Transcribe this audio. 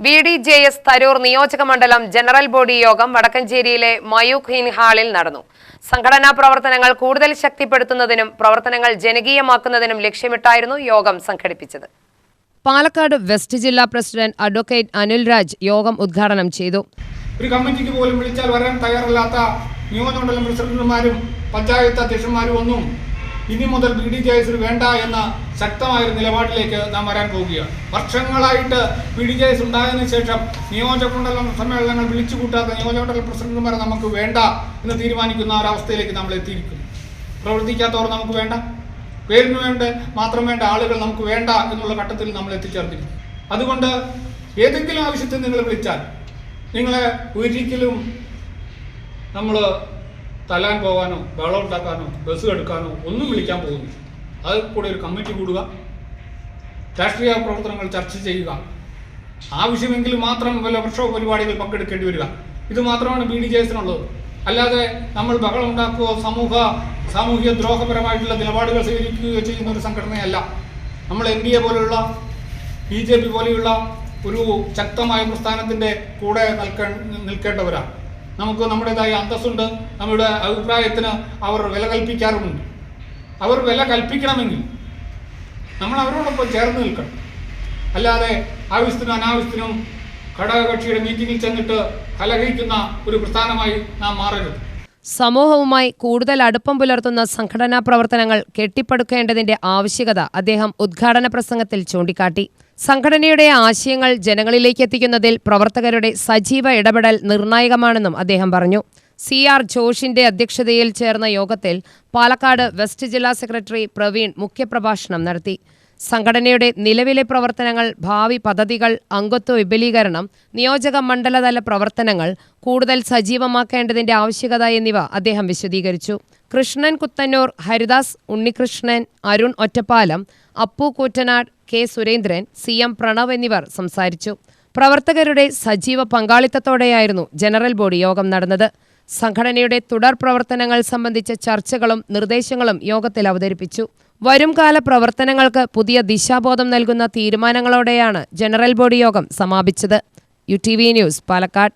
BDJS Tharoor നിയോജക മണ്ഡലം general body യോഗം വടക്കഞ്ചേരിയിലെ മയൂഖ് ഹാളിൽ നടന്നു. സംഘടനാ പ്രവർത്തനങ്ങൾ കൂടുതൽ ശക്തിപ്പെടുത്തുന്നതിനും പ്രവർത്തനങ്ങൾ ജനകീയമാക്കുന്നതിനും ലക്ഷ്യമിട്ടായിരുന്നു യോഗം സംഘടിപ്പിച്ചത്. പാലക്കാട് വെസ്റ്റ് ജില്ലാ പ്രസിഡന്റ് അഡ്വക്കേറ്റ് അനിൽ രാജ് യോഗം ഉദ്ഘാടനം ചെയ്തു. ഒരു കമ്മിറ്റിക്ക് പോലും വിളിച്ചാൽ വരാൻ തയ്യാറല്ലാത്ത നിയോജകമണ്ഡലം പ്രസിഡന്റുമാരും പഞ്ചായത്ത് അധ്യക്ഷന്മാരും ഒന്നും ഇനി മുതൽ BDJS വേണ്ട എന്ന ശക്തമായ ഒരു നിലപാടിലേക്ക് നാം വരാൻ പോവുകയാണ്. വർഷങ്ങളായിട്ട് BDJS ഉണ്ടായതിനു ശേഷം നിയോജകമണ്ഡലം സമ്മേളനങ്ങൾ വിളിച്ചുകൂട്ടാത്ത നിയോജകമണ്ഡലം പ്രസിഡന്റുമാരെ നമുക്ക് വേണ്ട എന്ന് തീരുമാനിക്കുന്ന ഒരവസ്ഥയിലേക്ക് നമ്മൾ എത്തിയിരിക്കുന്നു. പ്രവർത്തിക്കാത്തവർ നമുക്ക് വേണ്ട, പേരിന് വേണ്ട മാത്രം വേണ്ട ആളുകൾ നമുക്ക് വേണ്ട എന്നുള്ള ഘട്ടത്തിൽ നമ്മൾ എത്തിച്ചേർന്നിരിക്കും. അതുകൊണ്ട് ഏതെങ്കിലും ആവശ്യത്തിൽ നിങ്ങൾ വിളിച്ചാൽ നിങ്ങളെ ഒരിക്കലും നമ്മൾ തല്ലാൻ പോകാനോ വെള്ളം ഉണ്ടാക്കാനോ ബസ് എടുക്കാനോ ഒന്നും വിളിക്കാൻ പോകുന്നു. അത് കൂടെ ഒരു കമ്മിറ്റി കൂടുക, രാഷ്ട്രീയ പ്രവർത്തനങ്ങൾ ചർച്ച ചെയ്യുക, ആവശ്യമെങ്കിൽ മാത്രം വല്ല വർഷോ പരിപാടികൾ പങ്കെടുക്കേണ്ടി വരിക. ഇത് മാത്രമാണ് BDJSനുള്ളത്. അല്ലാതെ നമ്മൾ ബഹളം ഉണ്ടാക്കുകയോ സാമൂഹിക ദ്രോഹപരമായിട്ടുള്ള നിലപാടുകൾ സ്വീകരിക്കുകയോ ചെയ്യുന്ന ഒരു സംഘടനയല്ല. നമ്മൾ NDA പോലെയുള്ള BJP പോലെയുള്ള ഒരു ശക്തമായ പ്രസ്ഥാനത്തിൻ്റെ കൂടെ നിൽക്കേണ്ടവരാണ്. നമുക്ക് നമ്മുടേതായ അന്തസ്സുണ്ട്. നമ്മുടെ അഭിപ്രായത്തിന് അവർ വില കൽപ്പിക്കാറുമുണ്ട്. അവർ വില കൽപ്പിക്കണമെങ്കിൽ നമ്മൾ അവരോടൊപ്പം ചേർന്ന് നിൽക്കണം. അല്ലാതെ ആവശ്യത്തിനും അനാവശ്യത്തിനും ഘടകകക്ഷിയുടെ മീറ്റിംഗിൽ ചെന്നിട്ട് കലഹിക്കുന്ന ഒരു പ്രസ്ഥാനമായി നാം മാറരുത്. സമൂഹവുമായി കൂടുതൽ അടുപ്പം പുലർത്തുന്ന സംഘടനാ പ്രവർത്തനങ്ങൾ കെട്ടിപ്പടുക്കേണ്ടതിന്റെ ആവശ്യകത അദ്ദേഹം ഉദ്ഘാടന പ്രസംഗത്തിൽ ചൂണ്ടിക്കാട്ടി. സംഘടനയുടെ ആശയങ്ങൾ ജനങ്ങളിലേക്ക് എത്തിക്കുന്നതിൽ പ്രവർത്തകരുടെ സജീവ ഇടപെടൽ നിർണായകമാണെന്നും അദ്ദേഹം പറഞ്ഞു. CR ജോഷിന്റെ അധ്യക്ഷതയിൽ ചേർന്ന യോഗത്തിൽ പാലക്കാട് വെസ്റ്റ് ജില്ലാ സെക്രട്ടറി പ്രവീൺ മുഖ്യപ്രഭാഷണം നടത്തി. സംഘടനയുടെ നിലവിലെ പ്രവർത്തനങ്ങൾ, ഭാവി പദ്ധതികൾ, അംഗത്വ വിപുലീകരണം, നിയോജക മണ്ഡലതല പ്രവർത്തനങ്ങൾ കൂടുതൽ സജീവമാക്കേണ്ടതിന്റെ ആവശ്യകത എന്നിവ അദ്ദേഹം വിശദീകരിച്ചു. കൃഷ്ണൻ കുത്തന്നൂർ, ഹരിദാസ് ഉണ്ണികൃഷ്ണൻ, അരുൺ ഒറ്റപ്പാലം, അപ്പു കൂറ്റനാട്, K സുരേന്ദ്രൻ, CM പ്രണവ് എന്നിവർ സംസാരിച്ചു. പ്രവർത്തകരുടെ സജീവ പങ്കാളിത്തത്തോടെയായിരുന്നു ജനറൽ ബോഡി യോഗം നടന്നത്. സംഘടനയുടെ തുടർ പ്രവർത്തനങ്ങൾ സംബന്ധിച്ച ചർച്ചകളും നിർദ്ദേശങ്ങളും യോഗത്തിൽ അവതരിപ്പിച്ചു. വരുംകാല പ്രവർത്തനങ്ങൾക്ക് പുതിയ ദിശാബോധം നൽകുന്ന തീരുമാനങ്ങളോടെയാണ് ജനറൽ ബോഡി യോഗം സമാപിച്ചത്. UTV news, Palakkad.